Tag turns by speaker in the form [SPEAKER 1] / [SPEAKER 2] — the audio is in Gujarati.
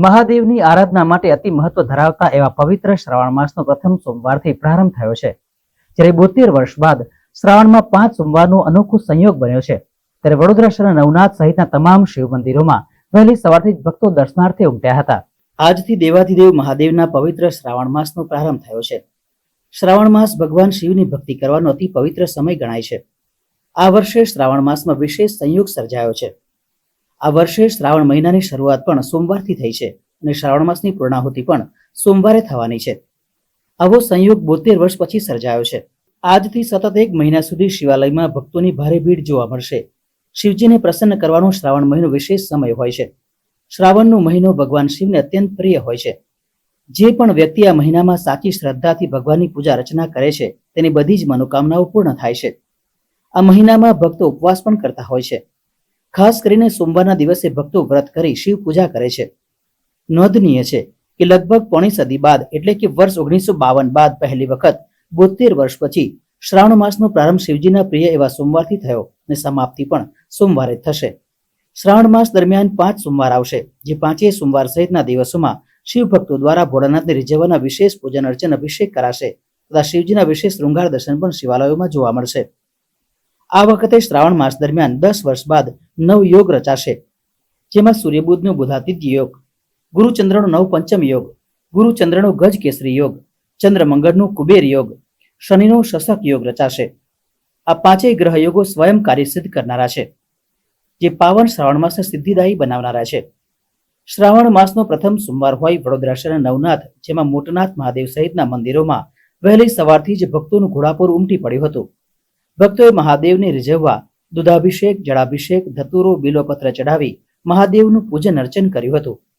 [SPEAKER 1] મહાદેવની આરાધના માટે અતિ મહત્વ ધરાવતા એવા પવિત્ર શ્રાવણ માસનો પ્રથમ સોમવારથી પ્રારંભ થયો છે. જ્યારે 72 વર્ષ બાદ શ્રાવણમાં 5 સોમવારનો અનોખો સંયોગ બન્યો છે. ત્યારે વડોદરા શહેરના નવનાથ સહિતના તમામ શિવ મંદિરોમાં વહેલી સવારથી જ ભક્તો દર્શનાર્થે ઉમટ્યા હતા. આજથી દેવાધિદેવ મહાદેવના પવિત્ર શ્રાવણ માસનો પ્રારંભ થયો છે. શ્રાવણ માસ ભગવાન શિવની ભક્તિ કરવાનો અતિ પવિત્ર સમય ગણાય છે. આ વર્ષે શ્રાવણ માસમાં વિશેષ સંયોગ સર્જાયો છે. આ વર્ષે શ્રાવણ મહિનાની શરૂઆત પણ સોમવારથી થઈ છે અને શ્રાવણ માસની પૂર્ણાહુતિ પણ સોમવારે થવાની છે. આવો સંયોગ 72 વર્ષ પછી સર્જાયો છે. આજથી સતત 1 મહિના સુધી શિવાલયમાં ભક્તોની ભારે ભીડ જોવા મળશે. શિવજીને પ્રસન્ન કરવાનો શ્રાવણ મહિનો વિશેષ સમય હોય છે. શ્રાવણનો મહિનો ભગવાન શિવને અત્યંત પ્રિય હોય છે. જે પણ વ્યક્તિ આ મહિનામાં સાચી શ્રદ્ધાથી ભગવાનની પૂજા અર્ચના કરે છે તેની બધી જ મનોકામનાઓ પૂર્ણ થાય છે. આ મહિનામાં ભક્તો ઉપવાસ પણ કરતા હોય છે. ખાસ કરીને સોમવારના દિવસે ભક્તો વ્રત કરી શિવ પૂજા કરે છે. નોંધનીય છે કે લગભગ પોણી સદી બાદ એટલે કે વર્ષ 1952 બાદ પહેલી વખત 72 વર્ષ પછી શ્રાવણ માસનો પ્રારંભ શિવજીના પ્રિય એવા સોમવારથી થયો અને સમાપ્તિ પણ સોમવારે થશે. શ્રાવણ માસ દરમિયાન 5 સોમવાર આવશે, જે 5 સોમવાર સહિતના દિવસોમાં શિવ ભક્તો દ્વારા ભોળાનાથને રીઝવવાના વિશેષ પૂજન અર્ચન અભિષેક કરાશે તથા શિવજીના વિશેષ શૃંગાર દર્શન પણ શિવાલયોમાં જોવા મળશે. આ વખતે શ્રાવણ માસ દરમિયાન 10 વર્ષ બાદ 9 યોગ રચાશે, જેમાં સૂર્યબુધનો બુધાતિથ્ય યોગ, ગુરુચંદ્રનો નવપંચમ યોગ, ગુરુચંદ્રનો ગજ કેસરી યોગ, ચંદ્રમંગળનો કુબેર યોગ, શનિનો શશક યોગ રચાશે. આ 5 ગ્રહ યોગો સ્વયં કાર્યસિદ્ધ કરનારા છે, જે પાવન શ્રાવણ માસને સિદ્ધિદાયી બનાવનારા છે. શ્રાવણ માસનો પ્રથમ સોમવાર હોય વડોદરા શહેરના નવનાથ, જેમાં મોટનાથ મહાદેવ સહિતના મંદિરોમાં વહેલી સવારથી જ ભક્તોનું ઘોડાપૂર ઉમટી પડ્યું હતું. ભક્તોએ મહાદેવને રીઝવવા દૂધાભિષેક, જળાભિષેક, ધતુરો, બિલોપત્ર ચડાવી મહાદેવનું પૂજન અર્ચન કર્યું હતું.